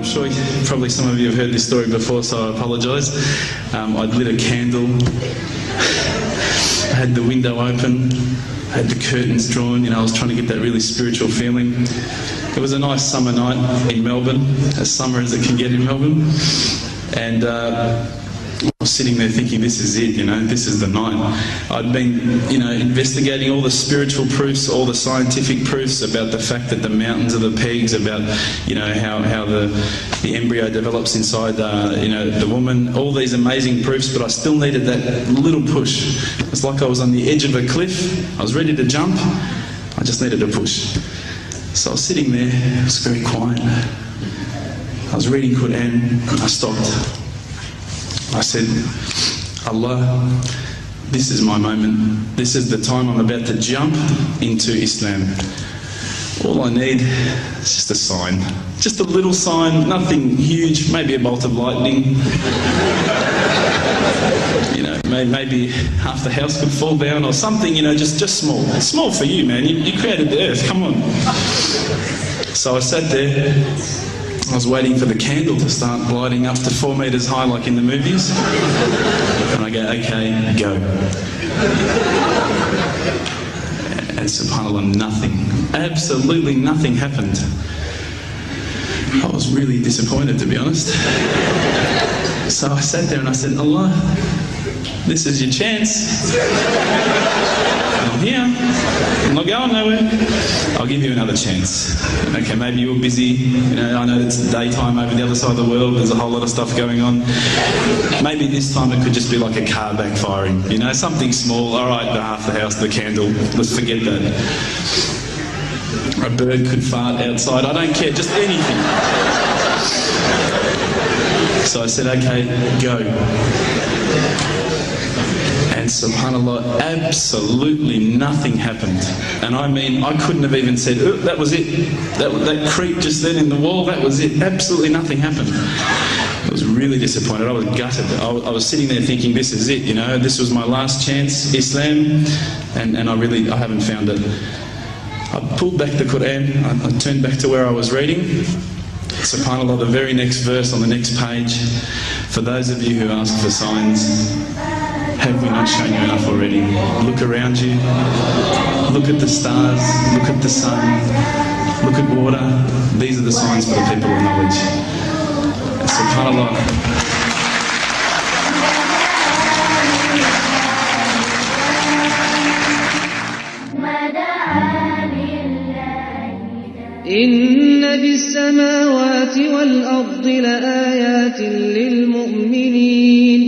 sure probably some of you have heard this story before, so I apologise. I'd lit a candle, I had the window open, I had the curtains drawn, I was trying to get that really spiritual feeling. It was a nice summer night in Melbourne, as summer as it can get in Melbourne, and I was sitting there thinking, this is it, this is the night. I'd been, investigating all the spiritual proofs, all the scientific proofs about the fact that the mountains are the pegs, about, how the embryo develops inside, the woman, all these amazing proofs, but I still needed that little push. It's like I was on the edge of a cliff, I was ready to jump, I just needed a push. So I was sitting there, it was very quiet. I was reading Quran, and I stopped. I said, Allah, this is my moment. This is the time I'm about to jump into Islam. All I need is just a sign. Just a little sign, nothing huge, maybe a bolt of lightning. Maybe half the house could fall down or something, just small. It's small for you, man. You created the earth, come on. So I sat there. I was waiting for the candle to start lighting up to 4 metres high like in the movies. And I go, okay, go. And subhanAllah, nothing, absolutely nothing happened. I was really disappointed, to be honest. So I sat there and I said, Allah, this is your chance. I'm here. I'm not going nowhere. I'll give you another chance. Okay, maybe you're busy. I know it's daytime over the other side of the world. There's a whole lot of stuff going on. Maybe this time it could just be like a car backfiring. Something small. All right, half the house, the candle. Let's forget that. A bird could fart outside. I don't care. Just anything. So I said, okay, go. And subhanAllah, absolutely nothing happened. And I mean, I couldn't have even said, oh, that was it. That creak just then in the wall, that was it. Absolutely nothing happened. I was really disappointed. I was gutted. I was sitting there thinking, this is it, this was my last chance, Islam, and I haven't found it. I pulled back the Quran, I turned back to where I was reading. SubhanAllah, the very next verse on the next page, for those of you who ask for signs, have we not shown you enough already? Look around you, look at the stars, look at the sun, look at water. These are the signs for the people of knowledge. SubhanAllah. إن في السماوات والأرض لآيات للمؤمنين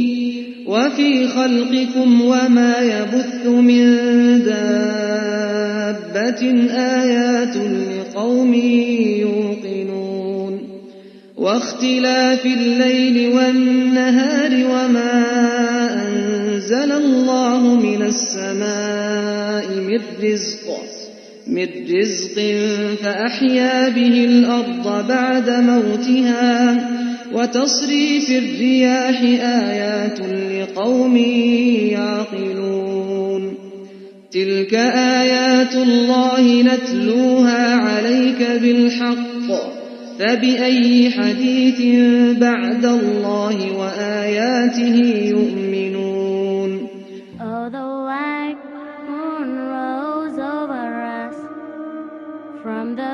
وفي خلقكم وما يبث من دابة آيات لقوم يوقنون واختلاف الليل والنهار وما أنزل الله من السماء من رزق فأحيا به الأرض بعد موتها وتصريف الرياح آيات لقوم يعقلون تلك آيات الله نتلوها عليك بالحق فبأي حديث بعد الله وآياته يؤمنون. Oh, the white moon rose over us from the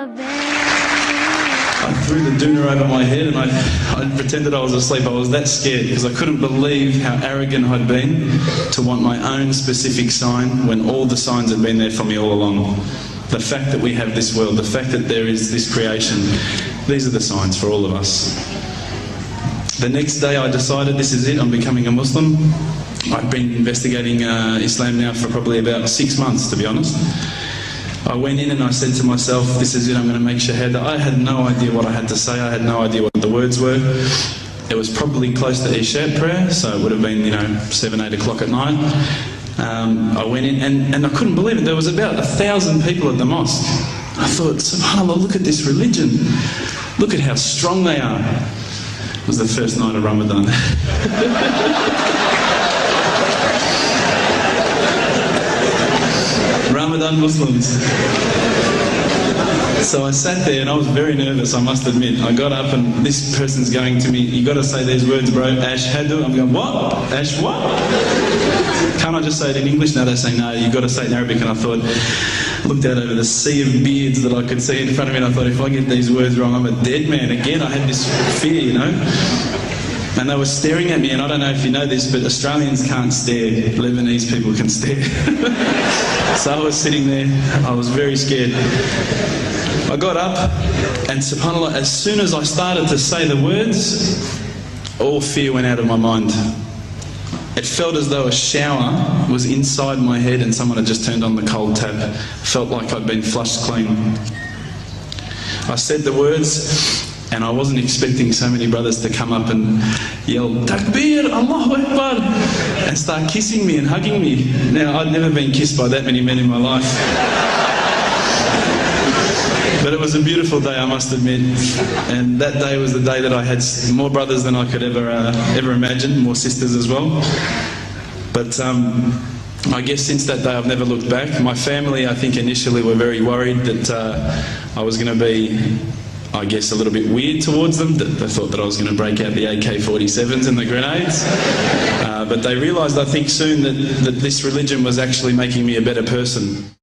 I threw the doona over my head and I pretended I was asleep. I was that scared because I couldn't believe how arrogant I'd been to want my own specific sign when all the signs had been there for me all along. The fact that we have this world, the fact that there is this creation, these are the signs for all of us. The next day I decided this is it, I'm becoming a Muslim. I've been investigating Islam now for probably about 6 months, to be honest. I went in and I said to myself, this is it, I'm going to make shahada. I had no idea what I had to say, I had no idea what the words were. It was probably close to Isha prayer, so it would have been, 7, 8 o'clock at night. I went in and I couldn't believe it, there was about 1,000 people at the mosque. I thought, subhanAllah, look at this religion. Look at how strong they are. It was the first night of Ramadan. Ramadan Muslims. So I sat there and I was very nervous, I must admit. I got up and this person's going to me, you got to say these words, bro, ashhadu. I'm going, what? Ash what? Can't I just say it in English? No, they say, no, you got to say it in Arabic. And I thought, looked out over the sea of beards that I could see in front of me, and I thought, if I get these words wrong, I'm a dead man. Again, I had this fear, you know. And they were staring at me, and I don't know if you know this, but Australians can't stare. Lebanese people can stare. So I was sitting there, I was very scared. I got up, and subhanAllah, as soon as I started to say the words, all fear went out of my mind. It felt as though a shower was inside my head and someone had just turned on the cold tap. Felt like I'd been flushed clean. I said the words, and I wasn't expecting so many brothers to come up and yell, Takbir, Allahu Akbar, and start kissing me and hugging me. Now, I'd never been kissed by that many men in my life. But it was a beautiful day, I must admit. And that day was the day that I had more brothers than I could ever imagine, more sisters as well. But I guess since that day I've never looked back. My family, I think initially were very worried that I was going to be, I guess, a little bit weird towards them. They thought that I was going to break out the AK-47s and the grenades. But they realised, I think, soon that this religion was actually making me a better person.